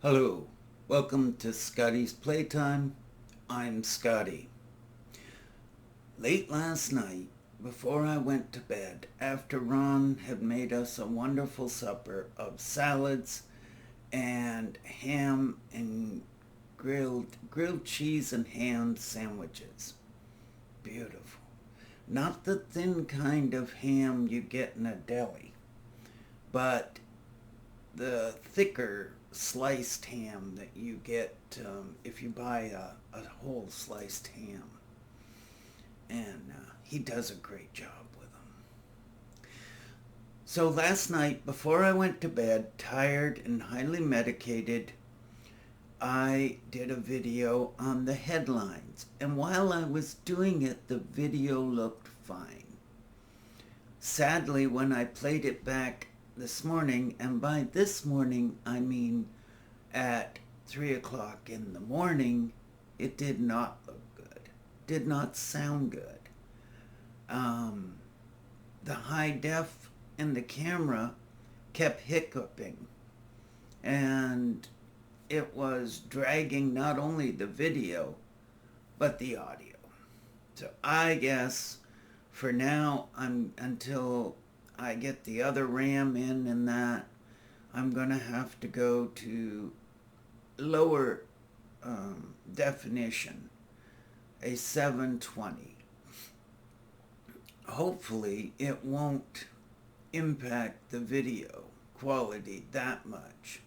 Hello, welcome to Scotty's Playtime. I'm Scotty. Late last night, before I went to bed, after Ron had made us a wonderful supper of salads and ham and grilled cheese and ham sandwiches. Beautiful. Not the thin kind of ham you get in a deli, but the thicker sliced ham that you get if you buy a whole sliced ham. And he does a great job with them. So last night, before I went to bed, tired and highly medicated, I did a video on the headlines. And while I was doing it, the video looked fine. Sadly, when I played it back this morning, and by this morning I mean at 3 o'clock in the morning, it did not look good, did not sound good. The high def in the camera kept hiccuping, and it was dragging not only the video but the audio. So I guess for now, until I get the other RAM in and that, I'm going to have to go to lower definition, a 720. Hopefully it won't impact the video quality that much.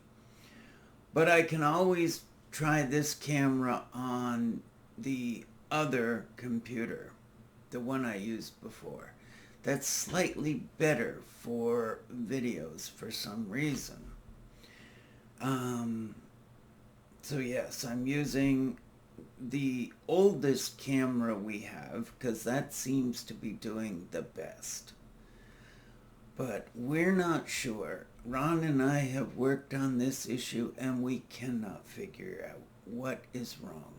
But I can always try this camera on the other computer, the one I used before. That's slightly better for videos for some reason. So yes, I'm using the oldest camera we have because that seems to be doing the best. But we're not sure. Ron and I have worked on this issue and we cannot figure out what is wrong.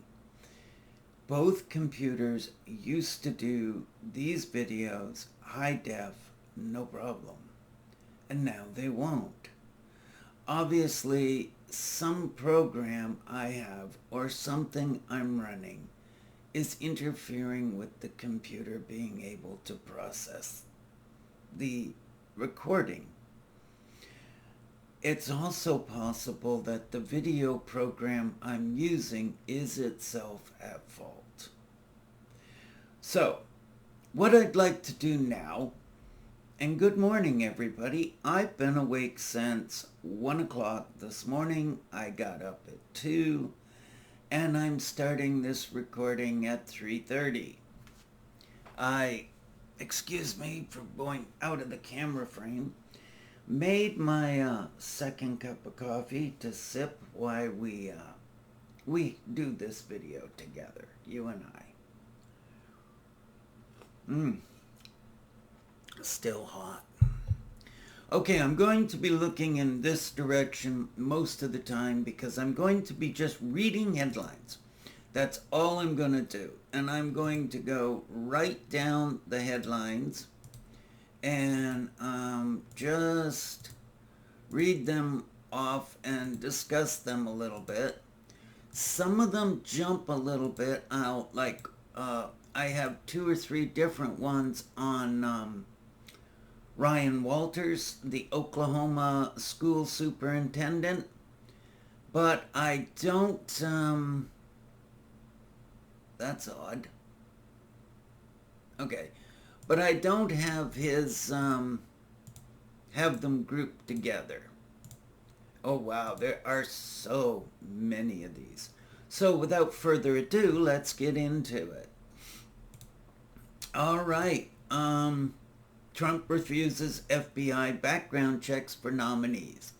Both computers used to do these videos high def, no problem. And now they won't. Obviously, some program I have or something I'm running is interfering with the computer being able to process the recording. It's also possible that the video program I'm using is itself at fault. So, what I'd like to do now, and good morning everybody, I've been awake since 1 o'clock this morning. I got up at 2, and I'm starting this recording at 3:30. Excuse me for going out of the camera frame, made my second cup of coffee to sip while we do this video together, you and I. Still hot. Okay, I'm going to be looking in this direction most of the time because I'm going to be just reading headlines. That's all I'm going to do. And I'm going to go right down the headlines and just read them off and discuss them a little bit. Some of them jump a little bit out, like I have 2 or 3 different ones on Ryan Walters, the Oklahoma school superintendent, but I don't, that's odd. Okay, but I don't have his, have them grouped together. Oh wow, there are so many of these. So without further ado, let's get into it. All right, Trump refuses FBI background checks for nominees.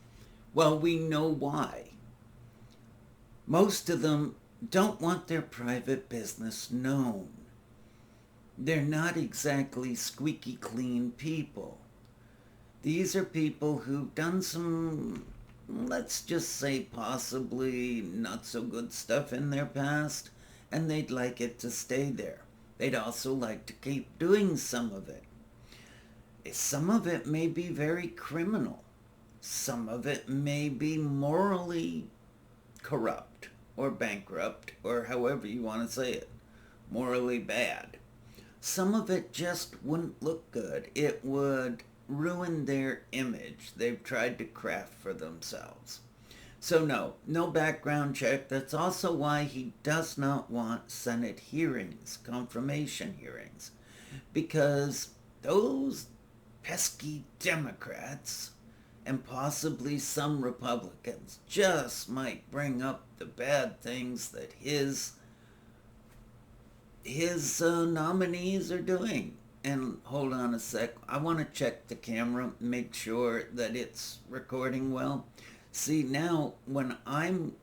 Well, we know why. Most of them don't want their private business known. They're not exactly squeaky clean people. These are people who've done some, let's just say, possibly not so good stuff in their past, and they'd like it to stay there. They'd also like to keep doing some of it. Some of it may be very criminal. Some of it may be morally corrupt or bankrupt or however you want to say it, morally bad. Some of it just wouldn't look good. It would ruin their image they've tried to craft for themselves. So no background check. That's also why he does not want Senate hearings, confirmation hearings, because those pesky Democrats and possibly some Republicans just might bring up the bad things that his nominees are doing. And hold on a sec, I want to check the camera, make sure that it's recording well. See, now when I'm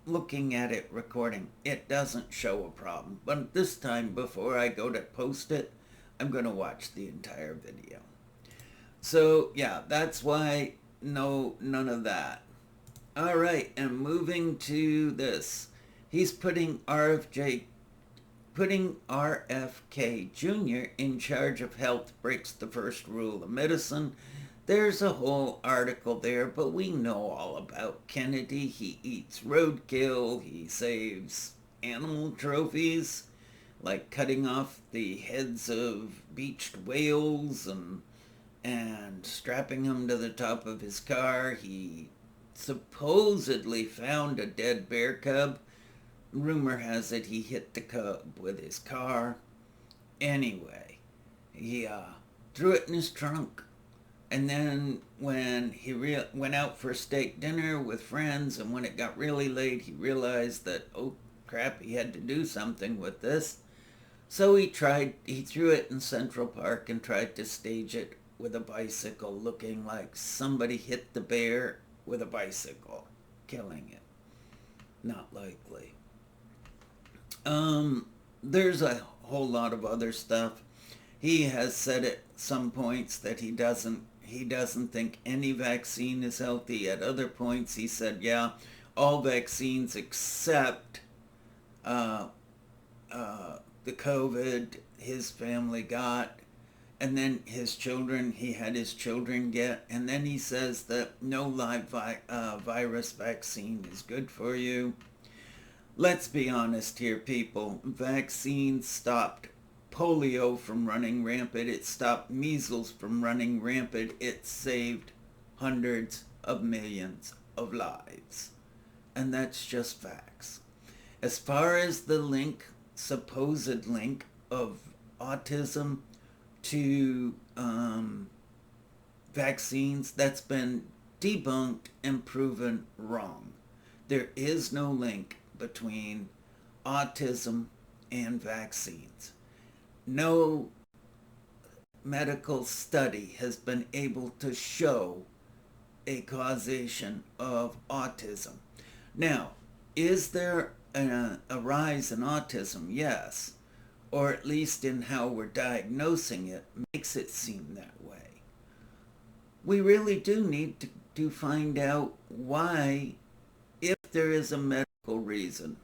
looking at it recording, it doesn't show a problem. But this time, before I go to post it, I'm going to watch the entire video. So yeah, that's why none of that. All right, and moving to this. He's putting RFK Jr. in charge of health breaks the first rule of medicine. There's a whole article there, but we know all about Kennedy. He eats roadkill. He saves animal trophies, like cutting off the heads of beached whales and strapping them to the top of his car. He supposedly found a dead bear cub. Rumor has it he hit the cub with his car. Anyway, he threw it in his trunk. And then when he went out for a steak dinner with friends, and when it got really late, he realized that, oh crap, he had to do something with this. So he threw it in Central Park and tried to stage it with a bicycle, looking like somebody hit the bear with a bicycle, killing it. Not likely. There's a whole lot of other stuff. He has said at some points that he doesn't think any vaccine is healthy. At other points, he said, yeah, all vaccines except the COVID his family got, and then he had his children get, and then he says that no live virus vaccine is good for you. Let's be honest here, people. Vaccines stopped polio from running rampant. It stopped measles from running rampant. It saved hundreds of millions of lives. And that's just facts. As far as the supposed link of autism to vaccines, that's been debunked and proven wrong. There is no link between autism and vaccines. No medical study has been able to show a causation of autism. Now, is there a rise in autism? Yes. Or at least in how we're diagnosing it makes it seem that way. We really do need to find out why, if there is a medical reason.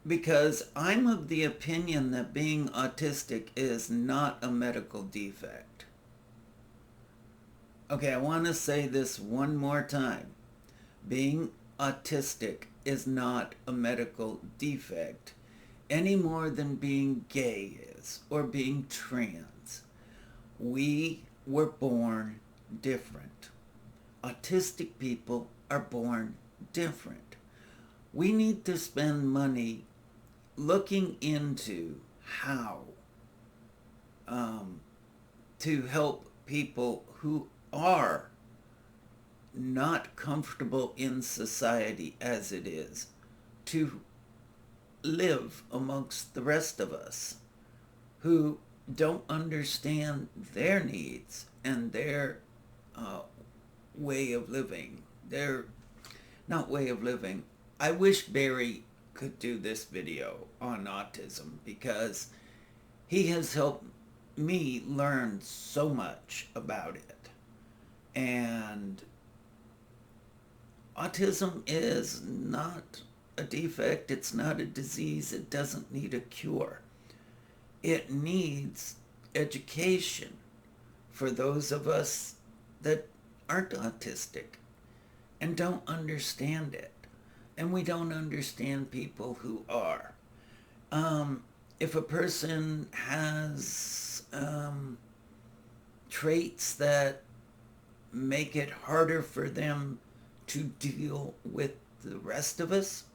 Because I'm of the opinion that being autistic is not a medical defect. Okay, I want to say this one more time. Being autistic is not a medical defect any more than being gay is, or being trans. We were born different. Autistic people are born different. We need to spend money looking into how to help people who are not comfortable in society as it is to live amongst the rest of us who don't understand their needs and their way of living. Not way of living. I wish Barry could do this video on autism, because he has helped me learn so much about it. And autism is not a defect. It's not a disease. It doesn't need a cure. It needs education for those of us that aren't autistic and don't understand it. and we don't understand people who are. If a person has traits that make it harder for them to deal with the rest of us,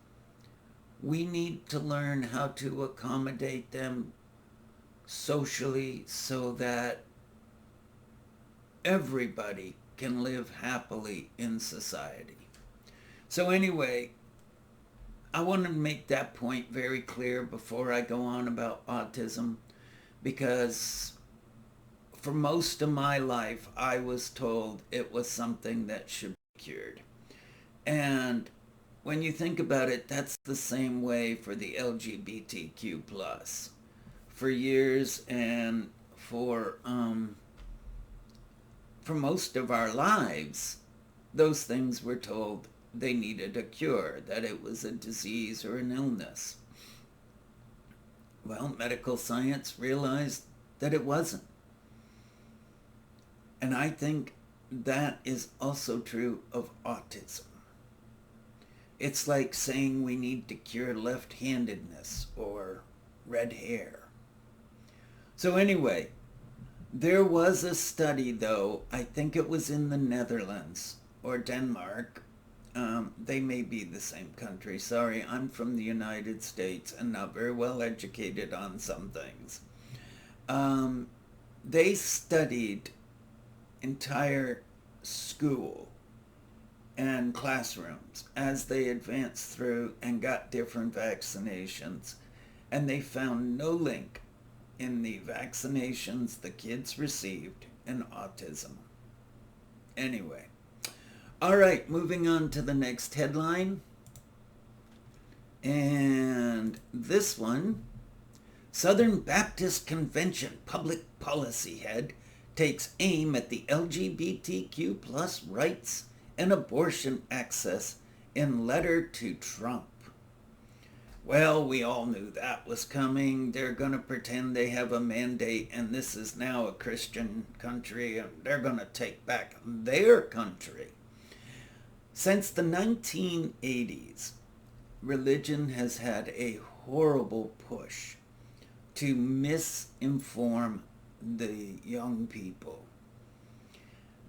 we need to learn how to accommodate them socially so that everybody can live happily in society. So, anyway, I want to make that point very clear before I go on about autism, because for most of my life, I was told it was something that should be cured. And when you think about it, that's the same way for the LGBTQ plus. For years and for most of our lives, those things were told they needed a cure, that it was a disease or an illness. Well, medical science realized that it wasn't. And I think that is also true of autism. It's like saying we need to cure left-handedness or red hair. So anyway, there was a study, though, I think it was in the Netherlands or Denmark. They may be the same country. Sorry, I'm from the United States and not very well educated on some things. They studied entire school and classrooms as they advanced through and got different vaccinations. And they found no link in the vaccinations the kids received and autism. Anyway. All right, moving on to the next headline. And this one, Southern Baptist Convention public policy head takes aim at the LGBTQ plus rights and abortion access in letter to Trump. Well, we all knew that was coming. They're going to pretend they have a mandate and this is now a Christian country and they're going to take back their country. Since the 1980s, religion has had a horrible push to misinform the young people.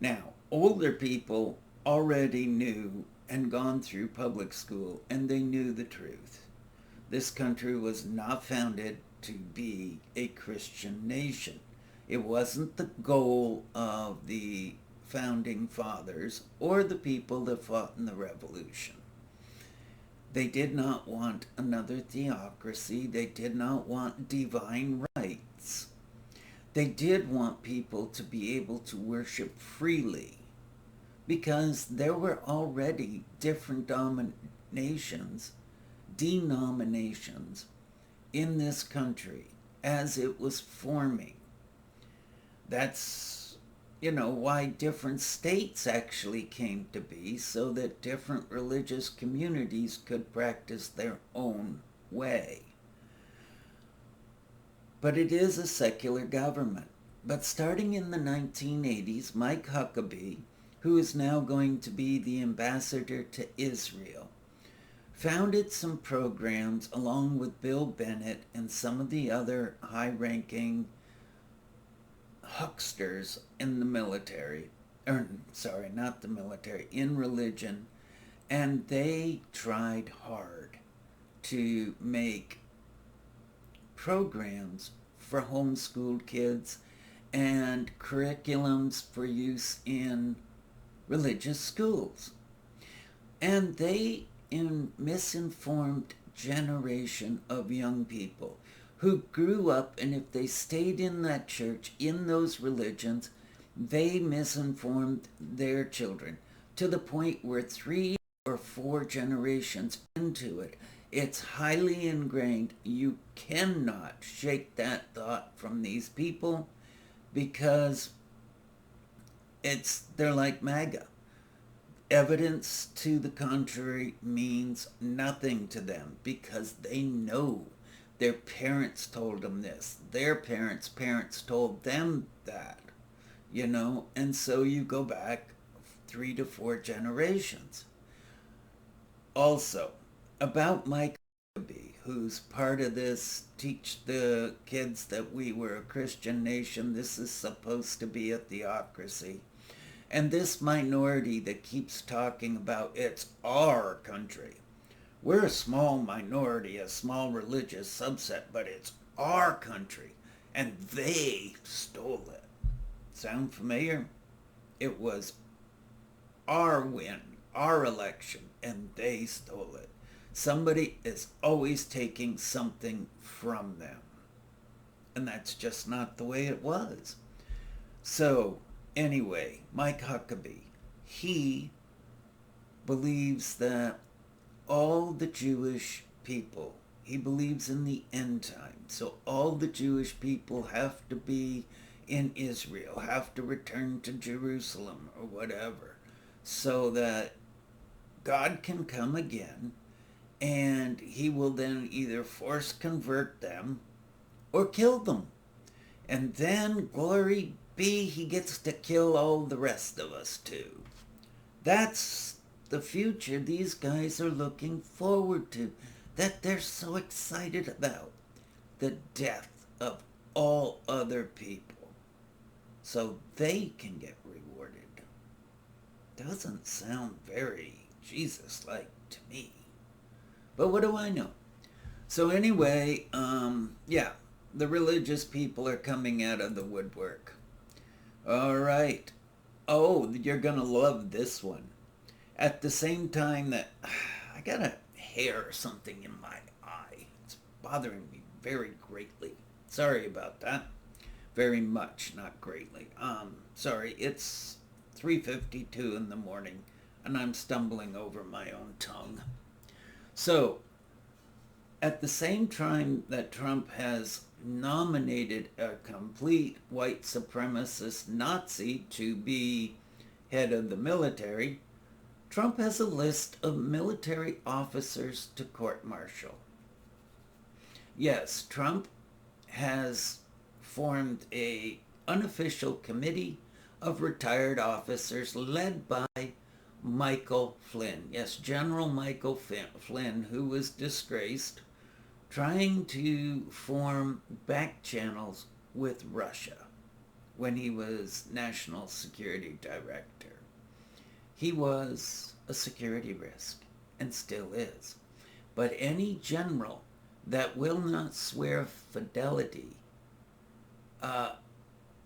Now, older people already knew and gone through public school, and they knew the truth. This country was not founded to be a Christian nation. It wasn't the goal of the founding fathers or the people that fought in the revolution. They did not want another theocracy. They did not want divine rights. They did want people to be able to worship freely, because there were already different denominations in this country as it was forming. That's, why different states actually came to be, so that different religious communities could practice their own way. But it is a secular government. But starting in the 1980s, Mike Huckabee, who is now going to be the ambassador to Israel, founded some programs along with Bill Bennett and some of the other high-ranking hucksters in the military, not the military, in religion, and they tried hard to make programs for homeschooled kids and curriculums for use in religious schools. And they misinformed generation of young people who grew up, and if they stayed in that church, in those religions, they misinformed their children to the point where 3 or 4 generations into it, it's highly ingrained. You cannot shake that thought from these people, because they're like MAGA. Evidence to the contrary means nothing to them, because they know their parents told them this. Their parents' parents told them that, and so you go back 3 to 4 generations. Also, about Mike Huckabee, who's part of this teach the kids that we were a Christian nation, this is supposed to be a theocracy. And this minority that keeps talking about it's our country. We're a small minority, a small religious subset, but it's our country. And they stole it. Sound familiar? It was our win, our election, and they stole it. Somebody is always taking something from them. And that's just not the way it was. So, anyway, Mike Huckabee, he believes that all the Jewish people, he believes in the end time. So all the Jewish people have to be in Israel, have to return to Jerusalem or whatever, so that God can come again and he will then either force convert them or kill them. And then, glory be, he gets to kill all the rest of us too. That's the future these guys are looking forward to, that they're so excited about. The death of all other people, so they can get rewarded. Doesn't sound very Jesus-like to me. But what do I know? So anyway, yeah, the religious people are coming out of the woodwork. All right. Oh, you're going to love this one. At the same time that I got a hair or something in my eye. It's bothering me very greatly. Sorry about that. Very much, not greatly. Sorry, it's 3:52 in the morning and I'm stumbling over my own tongue. So, at the same time that Trump has nominated a complete white supremacist Nazi to be head of the military, Trump has a list of military officers to court-martial. Yes, Trump has formed an unofficial committee of retired officers led by Michael Flynn. Yes, General Michael Flynn, who was disgraced, trying to form back channels with Russia when he was National Security Director. He was a security risk, and still is. But any general that will not swear fidelity,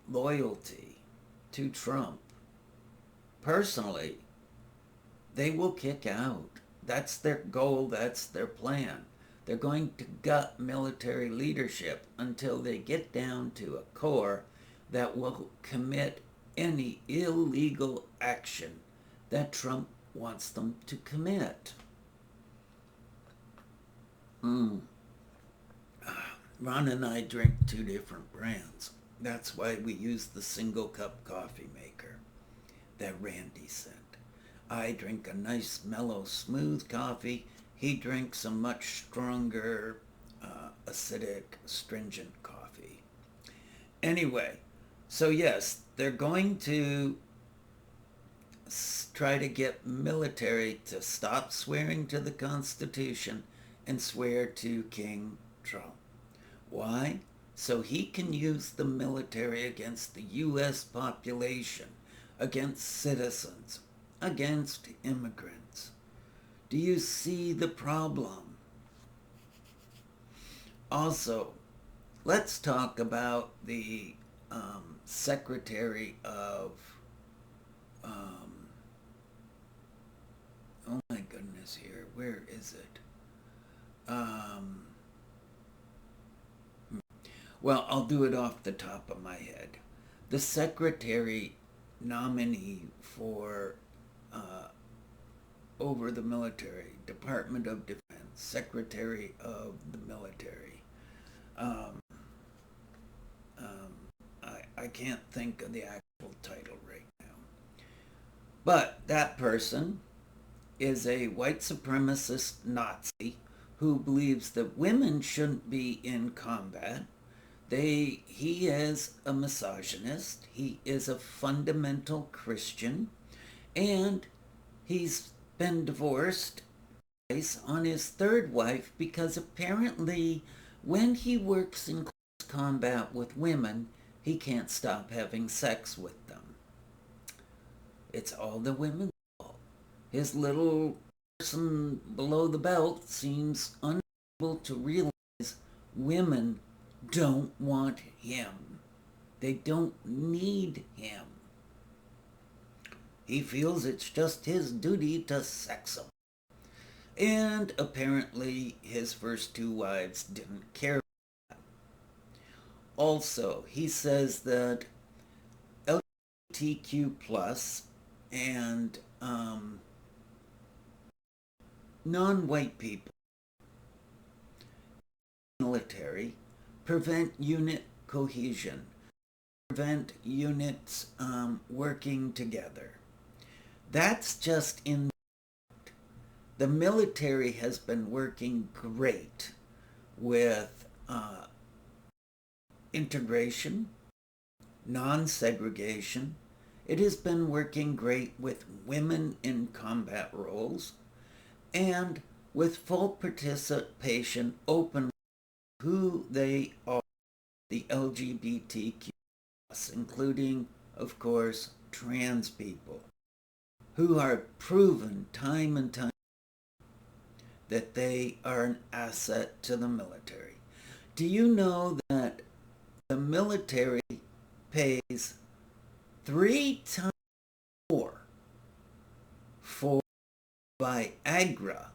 loyalty to Trump, personally, they will kick out. That's their goal, that's their plan. They're going to gut military leadership until they get down to a corps that will commit any illegal action that Trump wants them to commit. Ron and I drink two different brands. That's why we use the single cup coffee maker that Randy sent. I drink a nice, mellow, smooth coffee. He drinks a much stronger, acidic, stringent coffee. Anyway, so yes, they're going to try to get military to stop swearing to the Constitution and swear to King Trump. Why? So he can use the military against the U.S. population, against citizens, against immigrants. Do you see the problem? Also, let's talk about the Secretary of, oh my goodness here, where is it? Well, I'll do it off the top of my head. The Secretary nominee for over the military, Department of Defense, Secretary of the Military. I can't think of the actual title right now. But that person is a white supremacist Nazi who believes that women shouldn't be in combat. He is a misogynist. He is a fundamental Christian. And he's been divorced on his third wife because apparently when he works in close combat with women, he can't stop having sex with them. It's all the women's fault. His little person below the belt seems unable to realize women don't want him. They don't need him. He feels it's just his duty to sex them. And apparently his first two wives didn't care. Also, he says that LGBTQ plus and non-white people, military, prevent unit cohesion, prevent units working together. That's just in the military has been working great with integration, non-segregation. It has been working great with women in combat roles and with full participation, open who they are, the LGBTQ, including, of course, trans people, who are proven time and time that they are an asset to the military. Do you know that the military pays 3 times more for Viagra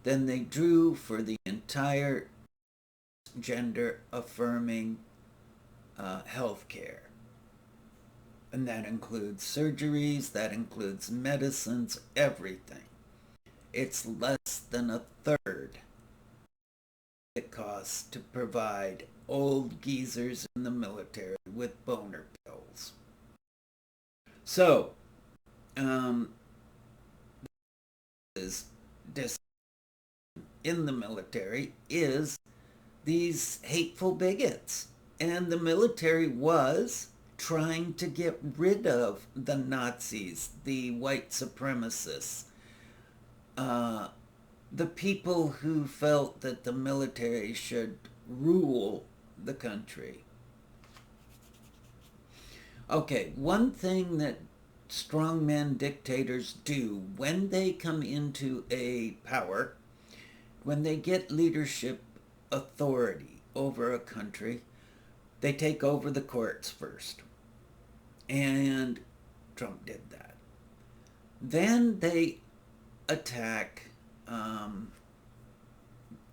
than they drew for the entire gender affirming health care? And that includes surgeries, that includes medicines, everything. It's less than a third it costs to provide old geezers in the military with boner pills. So, is in the military is these hateful bigots. And the military was trying to get rid of the Nazis, the white supremacists, the people who felt that the military should rule the country. Okay, one thing that strongman dictators do when they come into a power, when they get leadership authority over a country, they take over the courts first. And Trump did that. Then they attack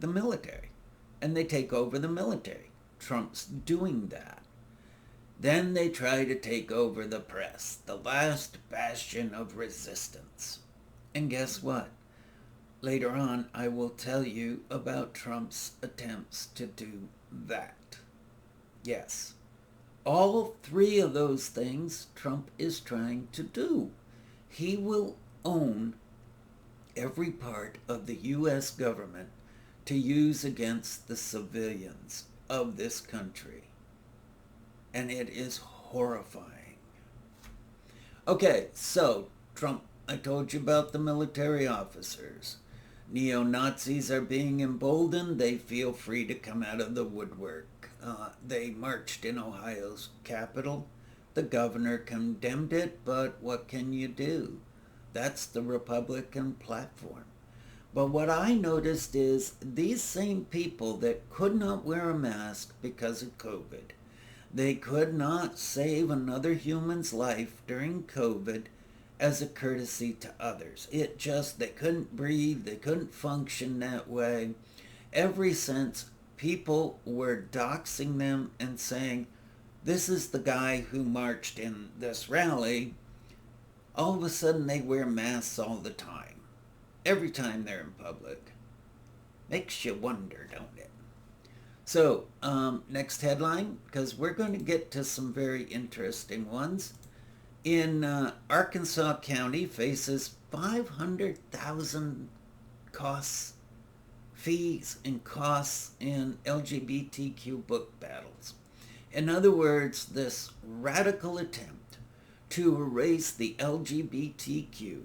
the military, and they take over the military. Trump's doing that. Then they try to take over the press, the last bastion of resistance. And guess what? Later on, I will tell you about Trump's attempts to do that. Yes, all 3 of those things Trump is trying to do. He will own every part of the U.S. government to use against the civilians of this country. And it is horrifying. Okay, so Trump, I told you about the military officers. Neo-Nazis are being emboldened. They feel free to come out of the woodwork. They marched in Ohio's Capitol. The governor condemned it, but what can you do? That's the Republican platform. But what I noticed is these same people that could not wear a mask because of COVID, they could not save another human's life during COVID as a courtesy to others. They couldn't breathe, they couldn't function that way. Ever since people were doxing them and saying, this is the guy who marched in this rally, all of a sudden they wear masks all the time. Every time they're in public. Makes you wonder, don't it? So, next headline, because we're going to get to some very interesting ones. In Arkansas County faces $500,000 fees and costs in LGBTQ book battles. In other words, this radical attempt to erase the LGBTQ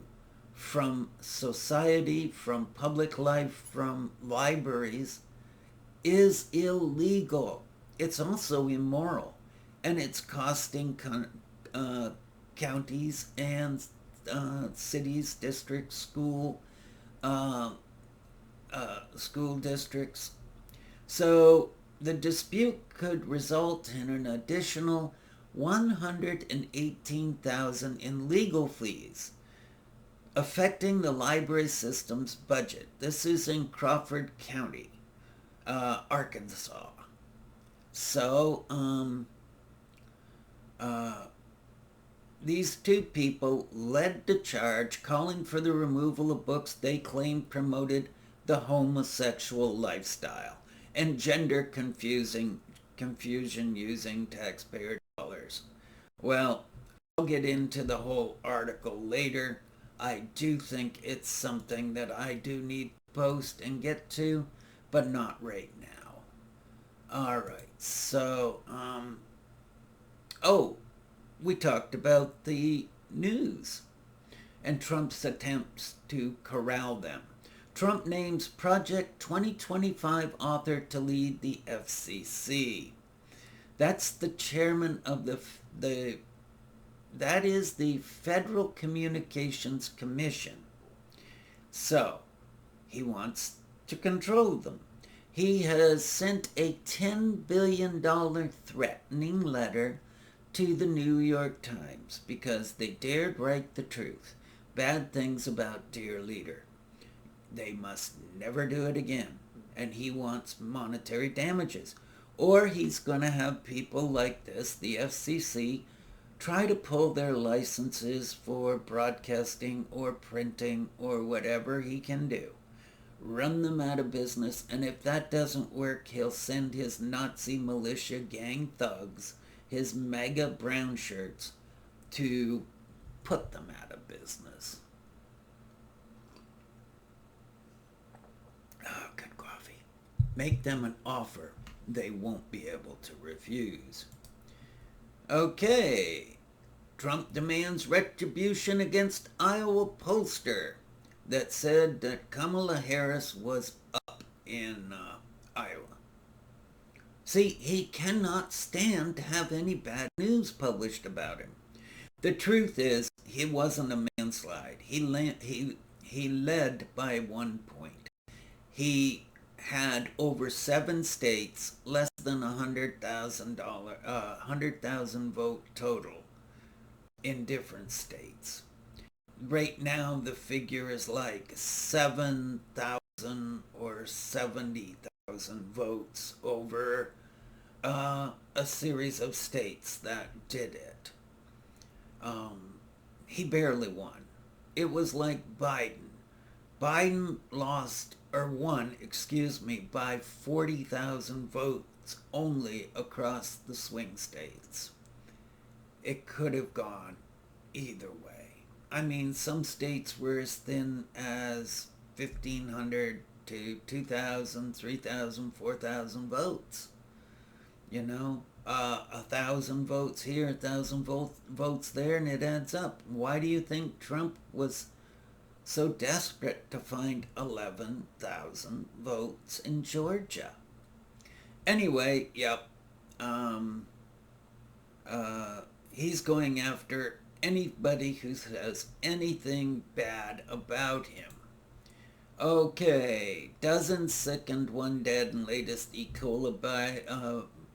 from society, from public life, from libraries is illegal. It's also immoral, and it's costing counties and cities, districts, uh, school districts. So the dispute could result in an additional 118,000 in legal fees, affecting the library system's budget. This is in Crawford County, Arkansas. So, uh, these two people led the charge, calling for the removal of books they claimed promoted the homosexual lifestyle and gender confusion using taxpayer dollars. Well, I'll get into the whole article later. I do think it's something that I do need to post and get to, but not right now. All right, so, oh, we talked about the news and Trump's attempts to corral them. Trump names Project 2025 author to lead the FCC. That's the chairman of that is the Federal Communications Commission. So, he wants to control them. He has sent a $10 billion threatening letter to the New York Times because they dared write the truth, bad things about dear leader. They must never do it again. And he wants monetary damages. Or he's going to have people like this, the FCC, try to pull their licenses for broadcasting or printing or whatever he can do. Run them out of business, and if that doesn't work, he'll send his Nazi militia gang thugs, his MAGA brown shirts, to put them out of business. Oh, good coffee. Make them an offer they won't be able to refuse. Okay. Trump demands retribution against Iowa pollster that said that Kamala Harris was up in Iowa. See, he cannot stand to have any bad news published about him. The truth is, he wasn't a landslide. He led by 1 point. He had over 7 states, less than 100,000 vote total in different states. Right now, the figure is like 7,000 or 70,000 votes over a series of states that did it. He barely won. It was like Biden. Biden won, by 40,000 votes only across the swing states. It could have gone either way. I mean, some states were as thin as 1,500 to 2,000, 3,000, 4,000 votes. 1,000 votes here, 1,000 votes there, and it adds up. Why do you think Trump was so desperate to find 11,000 votes in Georgia? Anyway, yep. He's going after anybody who says anything bad about him. Okay, dozens sick and 1 dead in latest E. coli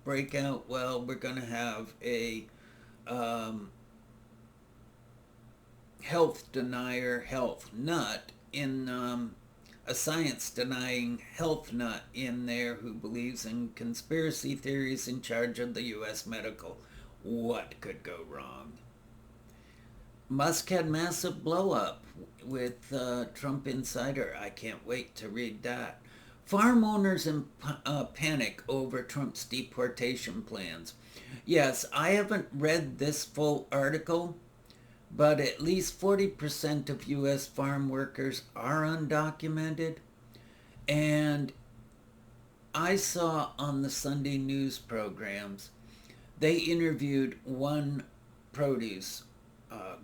breakout. Well, we're going to have a health denier, health nut in a science denying health nut in there who believes in conspiracy theories in charge of the U.S. medical. What could go wrong? Musk had massive blow up with Trump Insider. I can't wait to read that. Farm owners in panic over Trump's deportation plans. Yes, I haven't read this full article, but at least 40% of U.S. farm workers are undocumented. And I saw on the Sunday news programs, they interviewed one produce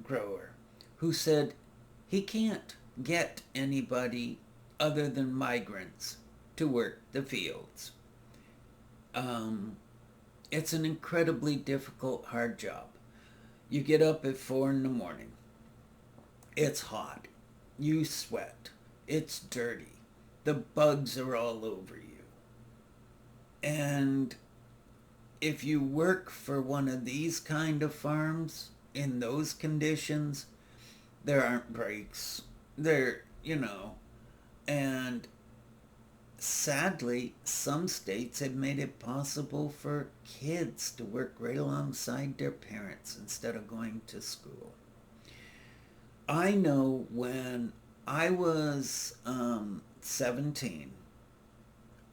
grower who said he can't get anybody other than migrants to work the fields. Um, it's an incredibly difficult, hard job. You get up at 4 in the morning. It's hot. You sweat. It's dirty. The bugs are all over you. And if you work for one of these kind of farms in those conditions, there aren't breaks. And sadly, some states have made it possible for kids to work right alongside their parents instead of going to school. I know when I was 17,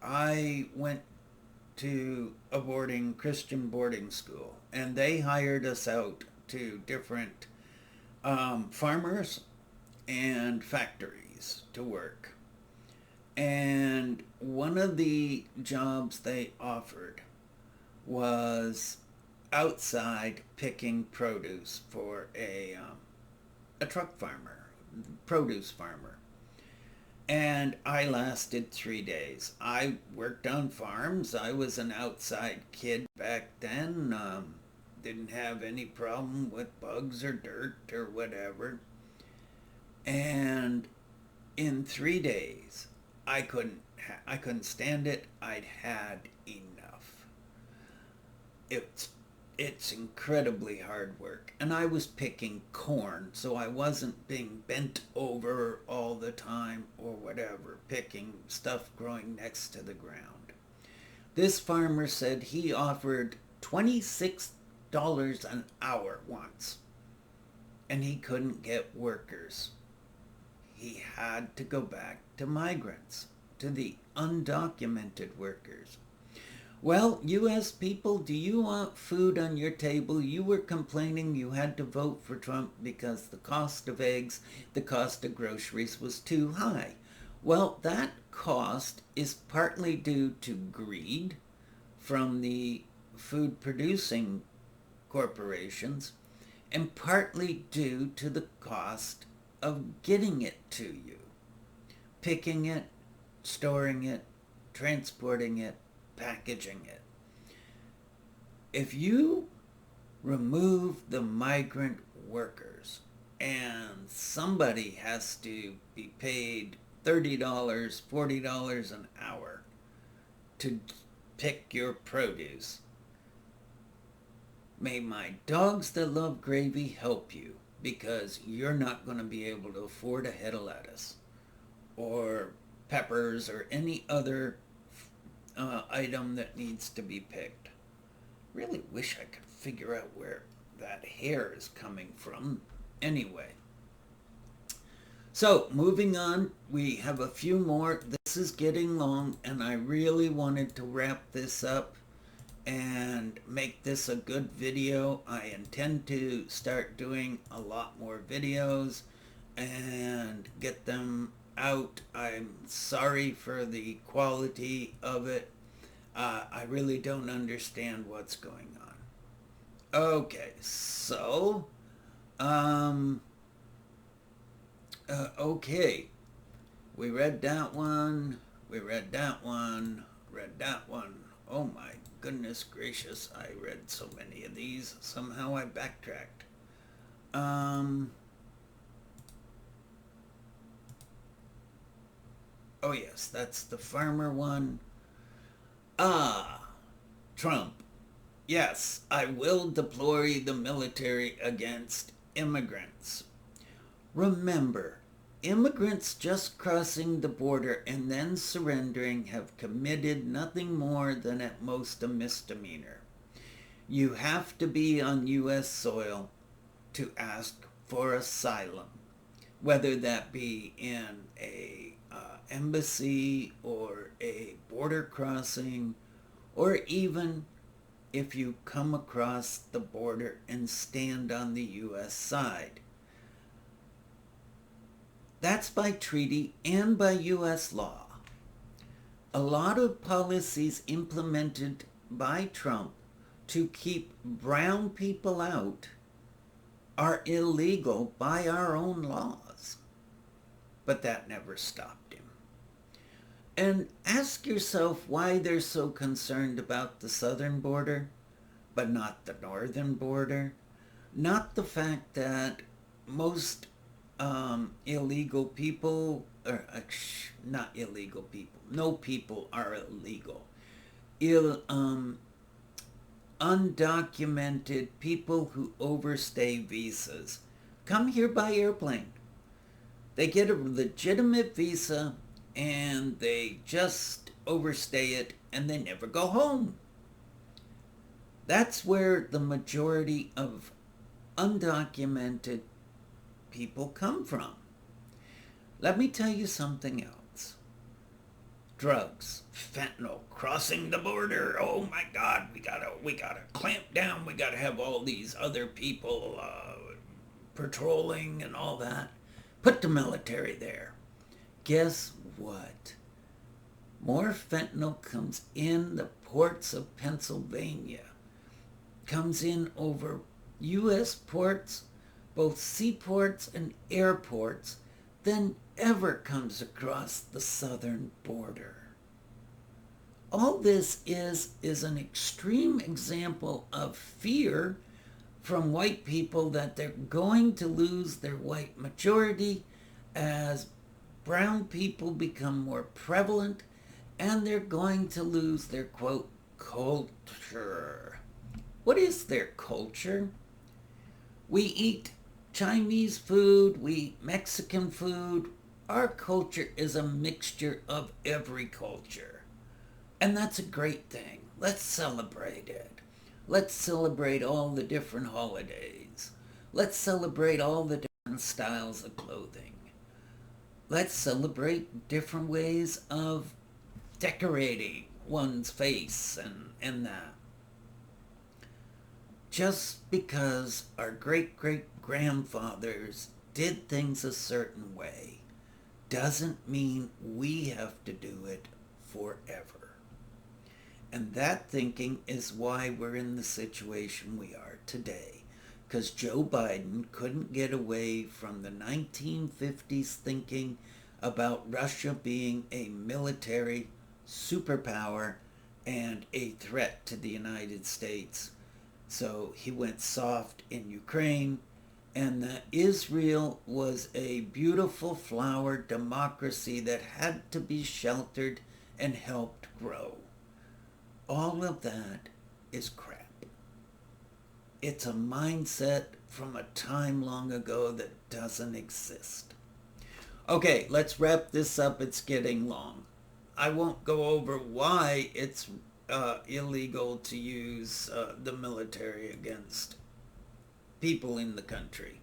I went to a Christian boarding school, and they hired us out to different farmers and factories to work. And one of the jobs they offered was outside picking produce for a truck farmer, produce farmer. And I lasted 3 days. I worked on farms. I was an outside kid back then. Didn't have any problem with bugs or dirt or whatever. And in 3 days, I couldn't stand it. I'd had enough. It's incredibly hard work. And I was picking corn, so I wasn't being bent over all the time or whatever, picking stuff growing next to the ground. This farmer said he offered $26 an hour once, and he couldn't get workers. He had to go back to migrants, to the undocumented workers. Well, U.S. people, do you want food on your table? You were complaining you had to vote for Trump because the cost of eggs, the cost of groceries was too high. Well, that cost is partly due to greed from the food producing corporations and partly due to the cost of getting it to you. Picking it, storing it, transporting it, packaging it. If you remove the migrant workers and somebody has to be paid $30, $40 an hour to pick your produce, may my dogs that love gravy help you, because you're not going to be able to afford a head of lettuce or peppers or any other item that needs to be picked. Really wish I could figure out where that hair is coming from. Anyway, so moving on, we have a few more. This is getting long, and I really wanted to wrap this up and make this a good video. I intend to start doing a lot more videos and get them out. I'm sorry for the quality of it. I really don't understand what's going on. Okay, so okay, we read that one, read that one. Oh my goodness gracious, I read so many of these. Somehow I backtracked. Oh yes, that's the farmer one. Trump. Yes, I will deploy the military against immigrants. Remember, immigrants just crossing the border and then surrendering have committed nothing more than at most a misdemeanor. You have to be on U.S. soil to ask for asylum, whether that be in a embassy or a border crossing, or even if you come across the border and stand on the U.S. side. That's by treaty and by U.S. law. A lot of policies implemented by Trump to keep brown people out are illegal by our own laws. but that never stopped him. And ask yourself why they're so concerned about the southern border, but not the northern border. Not the fact that most illegal people, or not illegal people, no people are illegal. Undocumented people who overstay visas come here by airplane. They get a legitimate visa and they just overstay it and they never go home. That's where the majority of undocumented people come from. Let me tell you something else. Drugs, fentanyl, crossing the border. Oh my God, we gotta clamp down. We gotta have all these other people patrolling and all that. Put the military there. Guess what? More fentanyl comes in the ports of Pennsylvania, comes in over U.S. ports, both seaports and airports, than ever comes across the southern border. All this is an extreme example of fear from white people that they're going to lose their white majority as brown people become more prevalent, and they're going to lose their, quote, culture. What is their culture? We eat Chinese food, we eat Mexican food. Our culture is a mixture of every culture. And that's a great thing. Let's celebrate it. Let's celebrate all the different holidays. Let's celebrate all the different styles of clothing. Let's celebrate different ways of decorating one's face and that. Just because our great-great-grandfathers did things a certain way doesn't mean we have to do it forever. And that thinking is why we're in the situation we are today. Because Joe Biden couldn't get away from the 1950s thinking about Russia being a military superpower and a threat to the United States. So he went soft in Ukraine, and that Israel was a beautiful flower democracy that had to be sheltered and helped grow. All of that is crap. It's a mindset from a time long ago that doesn't exist. Okay, let's wrap this up. It's getting long. I won't go over why it's illegal to use the military against people in the country.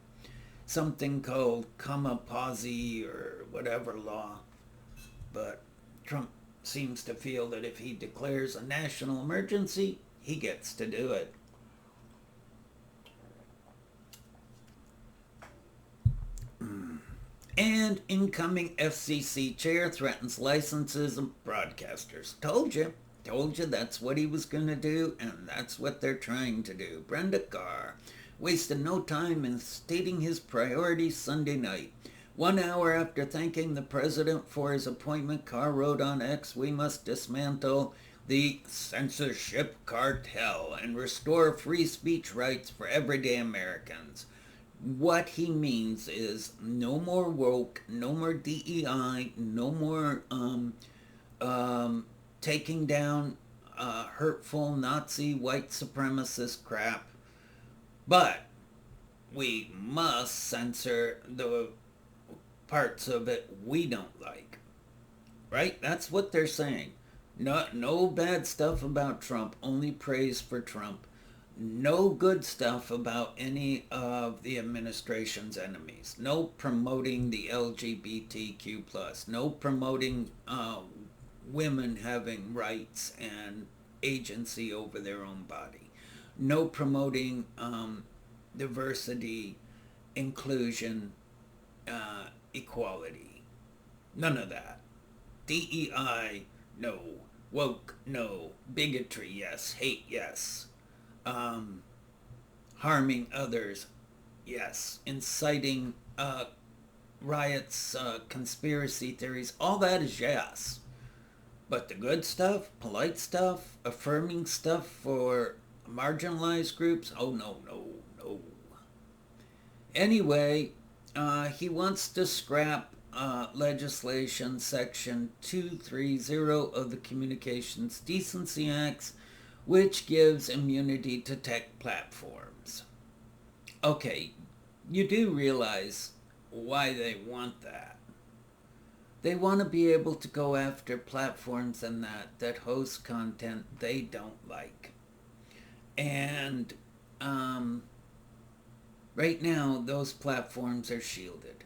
Something called kamikaze or whatever law. But Trump seems to feel that if he declares a national emergency, he gets to do it. And incoming FCC chair threatens licenses of broadcasters. Told you that's what he was going to do, and that's what they're trying to do. Brenda Carr wasted no time in stating his priorities Sunday night. 1 hour after thanking the president for his appointment, Carr wrote on X, "We must dismantle the censorship cartel and restore free speech rights for everyday Americans." What he means is no more woke, no more DEI, no more taking down hurtful Nazi white supremacist crap. But we must censor the parts of it we don't like. Right? That's what they're saying. No bad stuff about Trump, only praise for Trump. No good stuff about any of the administration's enemies. No promoting the LGBTQ+. No promoting women having rights and agency over their own body. No promoting diversity, inclusion, equality. None of that. DEI, no. Woke, no. Bigotry, yes. Hate, yes. Harming others, yes. Inciting riots, conspiracy theories, all that is yes. But the good stuff, polite stuff, affirming stuff for marginalized groups, oh no, no, no. Anyway, he wants to scrap legislation section 230 of the Communications Decency Acts, which gives immunity to tech platforms. Okay, you do realize why they want that. They want to be able to go after platforms and that host content they don't like. And right now, those platforms are shielded.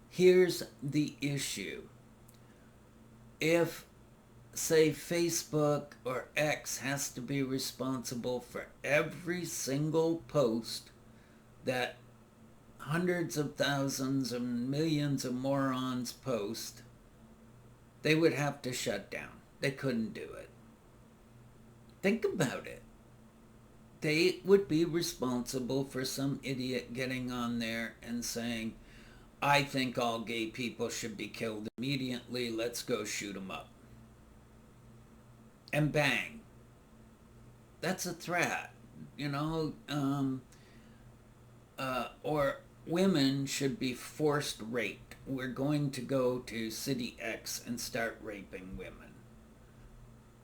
Here's the issue. If, say, Facebook or X has to be responsible for every single post that hundreds of thousands and millions of morons post, they would have to shut down. They couldn't do it. Think about it. They would be responsible for some idiot getting on there and saying, I think all gay people should be killed immediately. Let's go shoot them up. And bang. That's a threat, you know. Or women should be forced raped. We're going to go to City X and start raping women.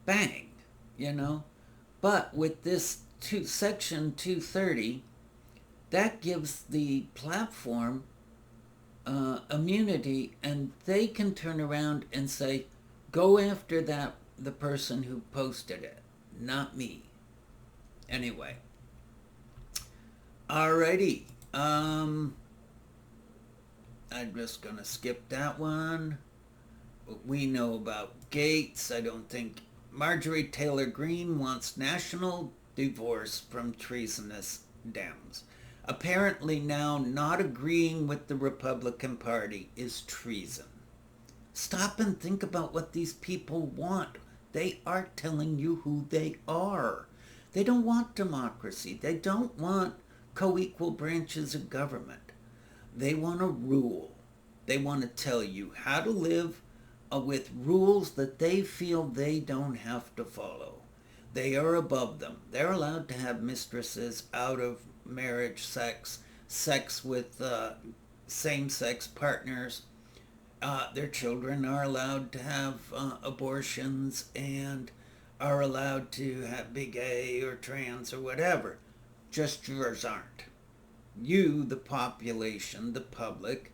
Bang, you know. But with this section 230, that gives the platform immunity, and they can turn around and say, go after the person who posted it, not me. Anyway. Alrighty. I'm just going to skip that one. We know about Gates. I don't think Marjorie Taylor Greene wants national divorce from treasonous Dems. Apparently now not agreeing with the Republican Party is treason. Stop and think about what these people want. They are telling you who they are. They don't want democracy. They don't want co-equal branches of government. They want a rule. They want to tell you how to live with rules that they feel they don't have to follow. They are above them. They're allowed to have mistresses out of marriage, sex with same-sex partners. Their children are allowed to have abortions and are allowed to be gay or trans or whatever. Just yours aren't. You, the population, the public,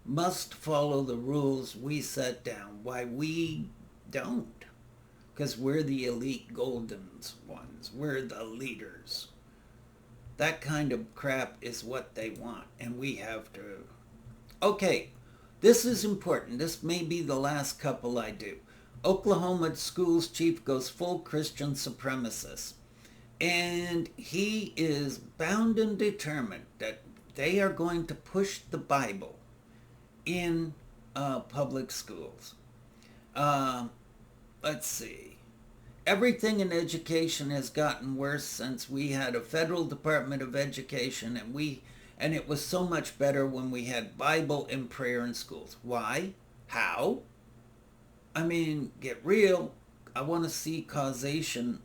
must follow the rules we set down. Why we don't? Because we're the elite golden ones. We're the leaders. That kind of crap is what they want, and we have to... Okay, this is important. This may be the last couple I do. Oklahoma schools chief goes full Christian supremacist. And he is bound and determined that they are going to push the Bible in public schools. Let's see. Everything in education has gotten worse since we had a federal Department of Education, and it was so much better when we had Bible and prayer in schools. Why? How? I mean, get real. I want to see causation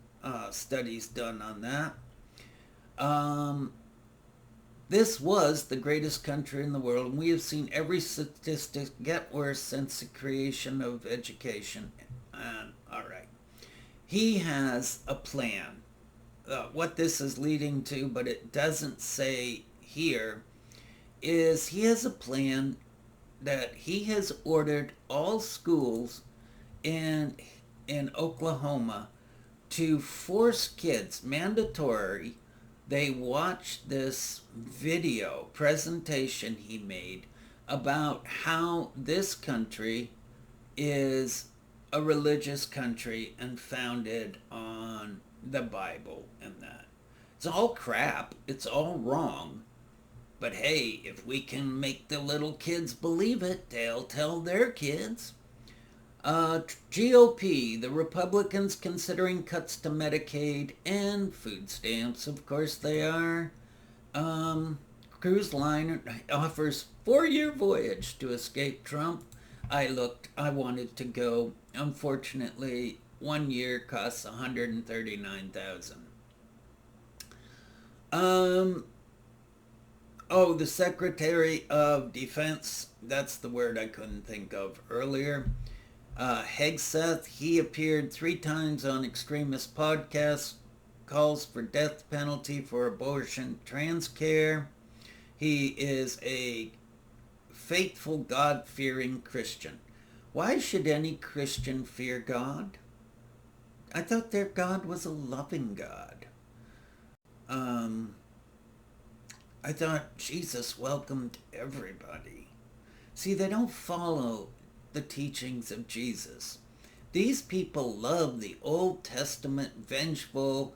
studies done on that. This was the greatest country in the world, and we have seen every statistic get worse since the creation of education. And all right, he has a plan. What this is leading to, but it doesn't say here, is he has a plan that he has ordered all schools in Oklahoma to force kids, mandatory, they watch this video presentation he made about how this country is a religious country and founded on the Bible and that. It's all crap. It's all wrong. But hey, if we can make the little kids believe it, they'll tell their kids. GOP, the Republicans considering cuts to Medicaid and food stamps. Of course they are. Cruise line offers 4-year voyage to escape Trump. I wanted to go. Unfortunately, 1 year costs 139,000. Um, oh, the Secretary of Defense, that's the word I couldn't think of earlier. Hegseth, he appeared 3 times on extremist podcasts, calls for death penalty for abortion, trans care. He is a faithful, God-fearing Christian. Why should any Christian fear God? I thought their God was a loving God. Um, I thought Jesus welcomed everybody. See, they don't follow the teachings of Jesus. These people love the Old Testament vengeful,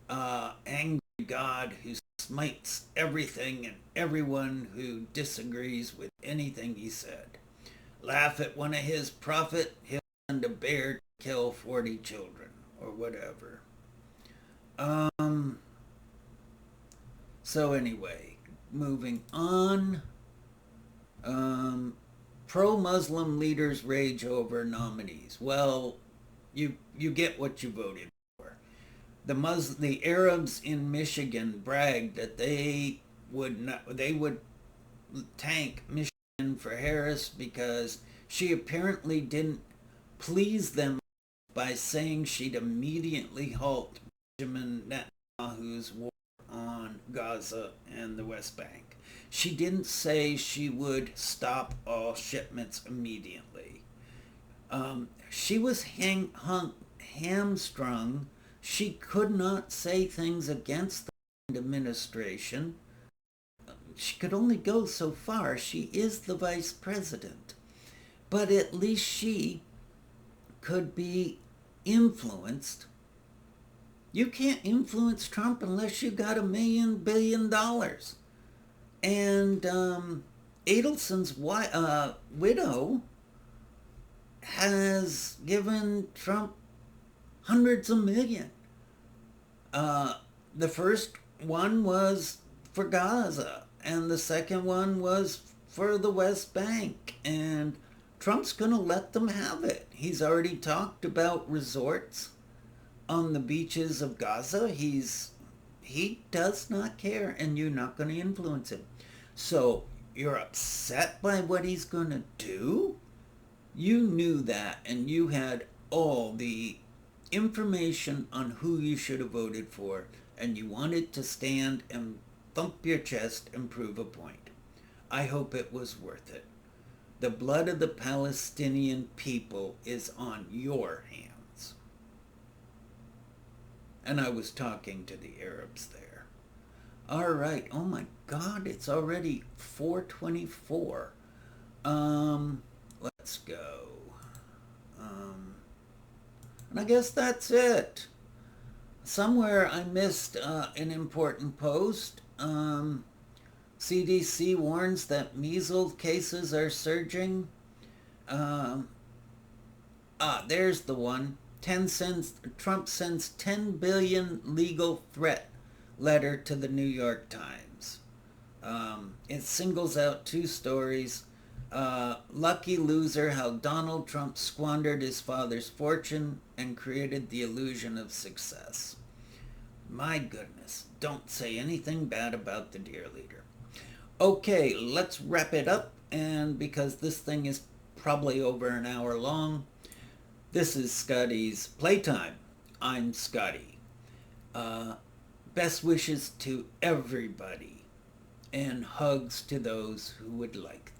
angry God who smites everything and everyone who disagrees with anything he said. Laugh at one of his prophets, he'll send a bear to kill 40 children or whatever. Um, so anyway, moving on. Pro-Muslim leaders rage over nominees. Well, you get what you voted for. The Arabs in Michigan bragged that they would tank Michigan for Harris because she apparently didn't please them by saying she'd immediately halt Benjamin Netanyahu's war on Gaza and the West Bank. She didn't say she would stop all shipments immediately. She was hamstrung. She could not say things against the administration. She could only go so far. She is the vice president. But at least she could be influenced. You can't influence Trump unless you got $1 billion. And Adelson's widow has given Trump hundreds of millions. The first one was for Gaza, and the second one was for the West Bank. And Trump's going to let them have it. He's already talked about resorts on the beaches of Gaza. He does not care, and you're not going to influence him. So you're upset by what he's going to do? You knew that, and you had all the information on who you should have voted for, and you wanted to stand and thump your chest and prove a point. I hope it was worth it. The blood of the Palestinian people is on your hands. And I was talking to the Arabs there. All right. Oh my God, it's already 4:24. Let's go. And I guess that's it. Somewhere I missed an important post. CDC warns that measles cases are surging. There's the one. Trump sends 10 billion legal threat letter to the New York Times. It singles out 2 stories. Lucky loser, how Donald Trump squandered his father's fortune and created the illusion of success. My goodness, don't say anything bad about the dear leader. Okay, let's wrap it up. And because this thing is probably over an hour long, this is Scotty's Playtime. I'm Scotty. Best wishes to everybody and hugs to those who would like them.